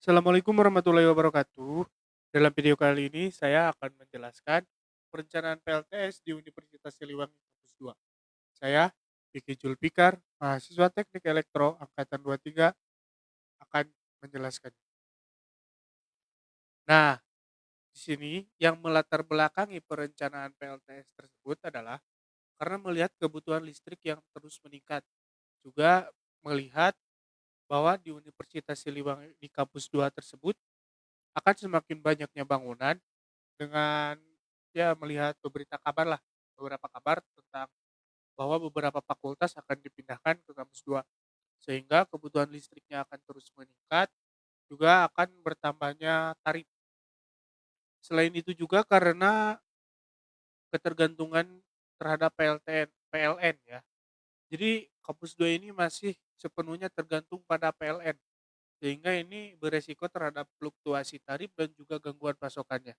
Assalamualaikum warahmatullahi wabarakatuh. Dalam video kali ini saya akan menjelaskan perencanaan PLTS di Universitas Siliwangi Kampus 2. Saya Vicky Julpikar, mahasiswa Teknik Elektro angkatan 23 akan menjelaskan. Nah, di sini yang melatar belakangi perencanaan PLTS tersebut adalah karena melihat kebutuhan listrik yang terus meningkat. Juga melihat bahwa di Universitas Siliwangi di kampus 2 tersebut akan semakin banyaknya bangunan dengan ya melihat beberapa kabar tentang bahwa beberapa fakultas akan dipindahkan ke kampus 2 sehingga kebutuhan listriknya akan terus meningkat, juga akan bertambahnya tarif. Selain itu juga karena ketergantungan terhadap PLN ya. Jadi kampus 2 ini masih sepenuhnya tergantung pada PLN, sehingga ini beresiko terhadap fluktuasi tarif dan juga gangguan pasokannya.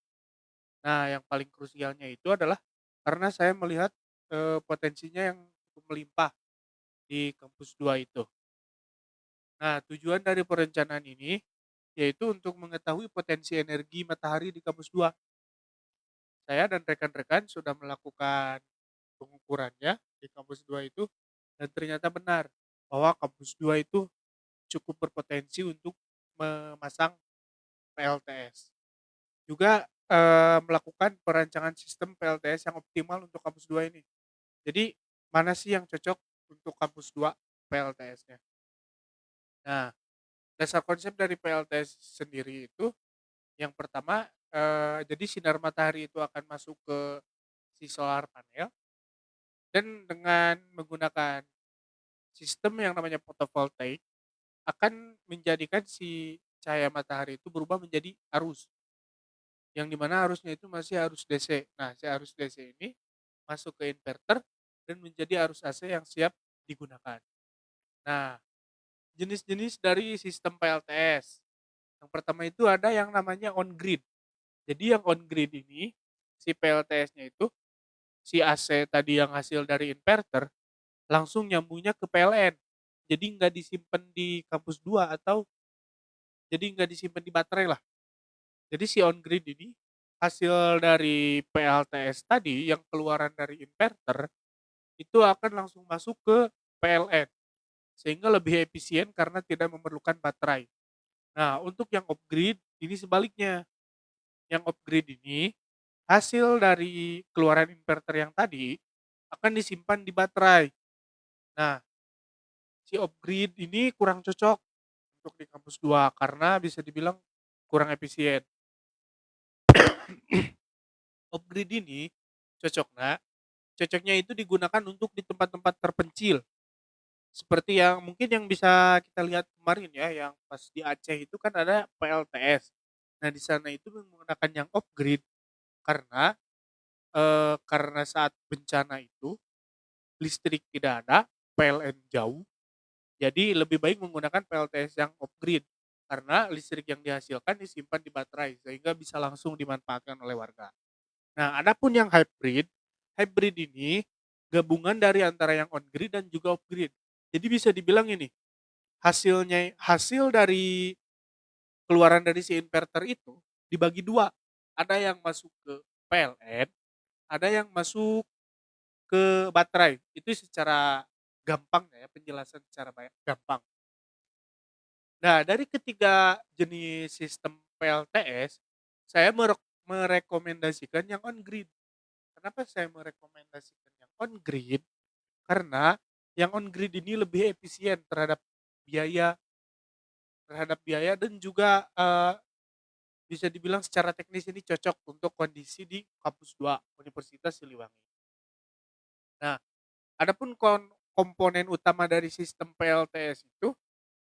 Nah, yang paling krusialnya itu adalah karena saya melihat, potensinya yang cukup melimpah di kampus 2 itu. Nah, tujuan dari perencanaan ini yaitu untuk mengetahui potensi energi matahari di kampus 2. Saya dan rekan-rekan sudah melakukan pengukurannya di kampus 2 itu dan ternyata benar bahwa kampus 2 itu cukup berpotensi untuk memasang PLTS. Juga, melakukan perancangan sistem PLTS yang optimal untuk kampus 2 ini. Jadi, mana sih yang cocok untuk kampus 2 PLTS-nya. Nah, dasar konsep dari PLTS sendiri itu, yang pertama, jadi sinar matahari itu akan masuk ke si solar panel dan dengan menggunakan sistem yang namanya photovoltaik akan menjadikan si cahaya matahari itu berubah menjadi arus, yang di mana arusnya itu masih arus DC. Nah, si arus DC ini masuk ke inverter dan menjadi arus AC yang siap digunakan. Nah, jenis-jenis dari sistem PLTS. Yang pertama itu ada yang namanya on grid. Jadi yang on grid ini, si PLTS-nya itu, si AC tadi yang hasil dari inverter, langsung nyambungnya ke PLN. Jadi nggak disimpan di kampus 2 atau jadi nggak disimpan di baterai lah. Jadi si on grid ini, hasil dari PLTS tadi yang keluaran dari inverter, itu akan langsung masuk ke PLN. Sehingga lebih efisien karena tidak memerlukan baterai. Nah, untuk yang off grid ini sebaliknya. Yang off grid ini hasil dari keluaran inverter yang tadi akan disimpan di baterai. Nah, si off grid ini kurang cocok untuk di kampus 2 karena bisa dibilang kurang efisien. Off grid ini cocoknya cocoknya itu digunakan untuk di tempat-tempat terpencil. Seperti yang mungkin yang bisa kita lihat kemarin ya, yang pas di Aceh itu kan ada PLTS. Nah, di sana itu menggunakan yang off grid karena, karena saat bencana itu listrik tidak ada, PLN jauh, jadi lebih baik menggunakan PLTS yang off grid karena listrik yang dihasilkan disimpan di baterai sehingga bisa langsung dimanfaatkan oleh warga. Nah, adapun yang hybrid, hybrid ini gabungan dari antara yang on grid dan juga off grid. Jadi bisa dibilang ini, hasil dari keluaran dari si inverter itu dibagi 2. Ada yang masuk ke PLN, ada yang masuk ke baterai. Itu secara gampang ya, penjelasan secara gampang. Nah, dari ketiga jenis sistem PLTS, saya merekomendasikan yang on grid. Kenapa saya merekomendasikan yang on grid? Karena yang on grid ini lebih efisien biaya terhadap biaya dan juga, bisa dibilang secara teknis ini cocok untuk kondisi di kampus 2 Universitas Siliwangi. Nah, adapun komponen utama dari sistem PLTS itu,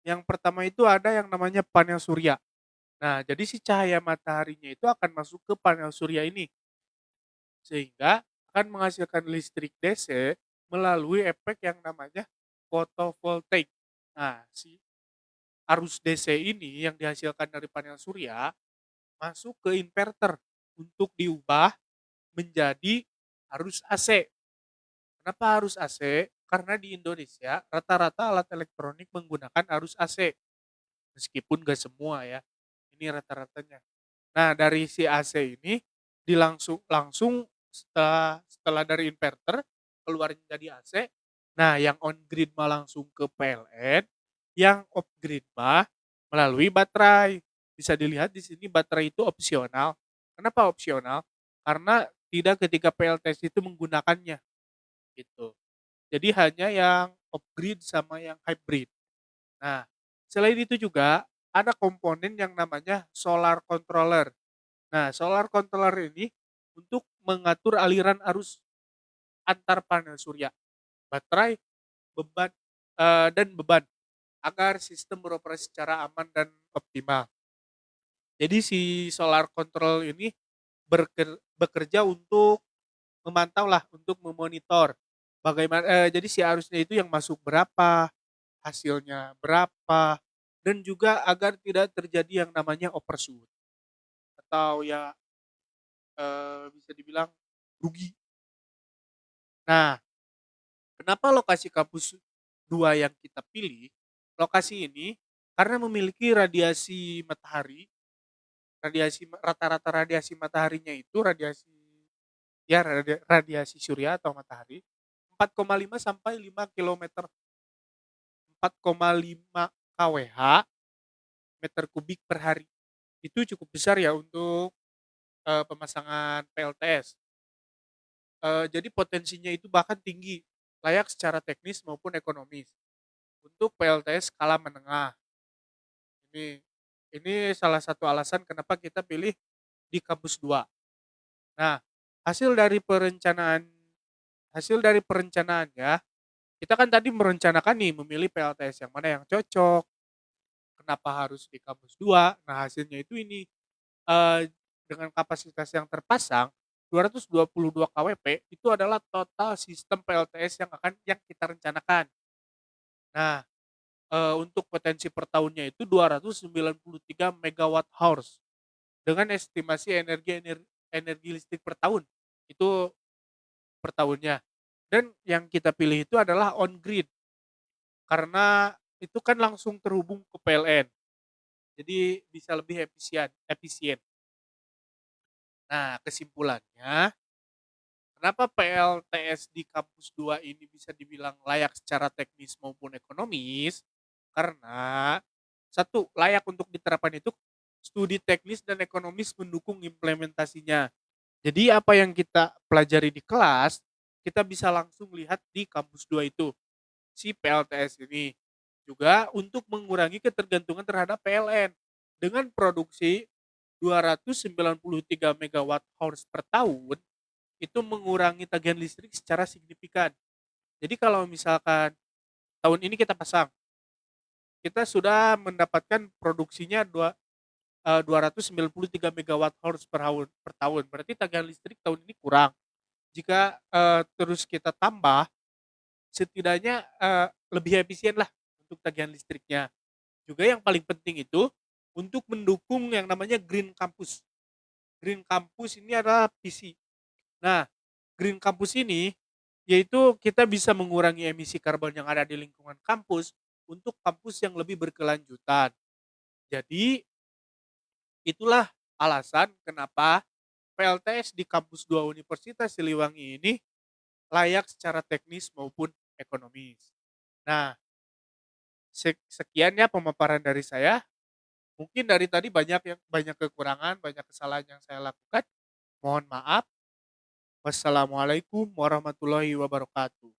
yang pertama itu ada yang namanya panel surya. Nah, jadi si cahaya mataharinya itu akan masuk ke panel surya ini, sehingga akan menghasilkan listrik DC melalui efek yang namanya fotovoltaik. Nah, si arus DC ini yang dihasilkan dari panel surya masuk ke inverter untuk diubah menjadi arus AC. Kenapa arus AC? Karena di Indonesia rata-rata alat elektronik menggunakan arus AC. Meskipun gak semua ya. Ini rata-ratanya. Nah, dari si AC ini langsung setelah dari inverter keluar jadi AC. Nah, yang on grid mah langsung ke PLN, yang off grid mah melalui baterai. Bisa dilihat di sini baterai itu opsional. Kenapa opsional? Karena tidak ketika PLTS itu menggunakannya gitu. Jadi hanya yang off grid sama yang hybrid. Nah, selain itu juga ada komponen yang namanya solar controller. Nah, solar controller ini untuk mengatur aliran arus antar panel surya, baterai, beban dan beban agar sistem beroperasi secara aman dan optimal. Jadi si solar control ini bekerja untuk memantau lah, untuk memonitor bagaimana. Jadi si arusnya itu yang masuk berapa, hasilnya berapa, dan juga agar tidak terjadi yang namanya overshoot atau ya bisa dibilang rugi. Nah, kenapa lokasi kampus 2 yang kita pilih? Lokasi ini karena memiliki radiasi matahari, rata-rata radiasi mataharinya itu radiasi surya atau matahari 4,5 sampai 5 kilometer, 4,5 kWh meter kubik per hari. Itu cukup besar ya untuk pemasangan PLTS. Jadi potensinya itu bahkan tinggi, layak secara teknis maupun ekonomis. Untuk PLTS skala menengah. Ini ini salah satu alasan kenapa kita pilih di kampus 2. Nah, hasil dari perencanaan hasil dari perencanaannya, kita kan tadi merencanakan nih memilih PLTS yang mana yang cocok, kenapa harus di kampus 2. Nah, hasilnya itu ini, dengan kapasitas yang terpasang 222 kWp itu adalah total sistem PLTS yang kita rencanakan. Nah, untuk potensi per tahunnya itu 293 megawatt hours dengan estimasi energi listrik per tahun, itu per tahunnya. Dan yang kita pilih itu adalah on grid, karena itu kan langsung terhubung ke PLN, jadi bisa lebih efisien. Nah, kesimpulannya, kenapa PLTS di kampus 2 ini bisa dibilang layak secara teknis maupun ekonomis? Karena satu, layak untuk diterapkan itu studi teknis dan ekonomis mendukung implementasinya. Jadi apa yang kita pelajari di kelas, kita bisa langsung lihat di kampus 2 itu, si PLTS ini. Juga untuk mengurangi ketergantungan terhadap PLN. Dengan produksi 293 megawatt hours per tahun, itu mengurangi tagihan listrik secara signifikan. Jadi kalau misalkan tahun ini kita pasang, kita sudah mendapatkan produksinya 293 megawatt hours per tahun. Berarti tagihan listrik tahun ini kurang. Jika terus kita tambah, setidaknya lebih efisien lah untuk tagihan listriknya. Juga yang paling penting itu untuk mendukung yang namanya Green Campus. Green Campus ini adalah visi. Nah, Green Campus ini yaitu kita bisa mengurangi emisi karbon yang ada di lingkungan kampus untuk kampus yang lebih berkelanjutan. Jadi, itulah alasan kenapa PLTS di kampus 2 Universitas Siliwangi ini layak secara teknis maupun ekonomis. Nah, sekian ya pemaparan dari saya. Mungkin dari tadi banyak kekurangan, banyak kesalahan yang saya lakukan. Mohon maaf. Wassalamualaikum warahmatullahi wabarakatuh.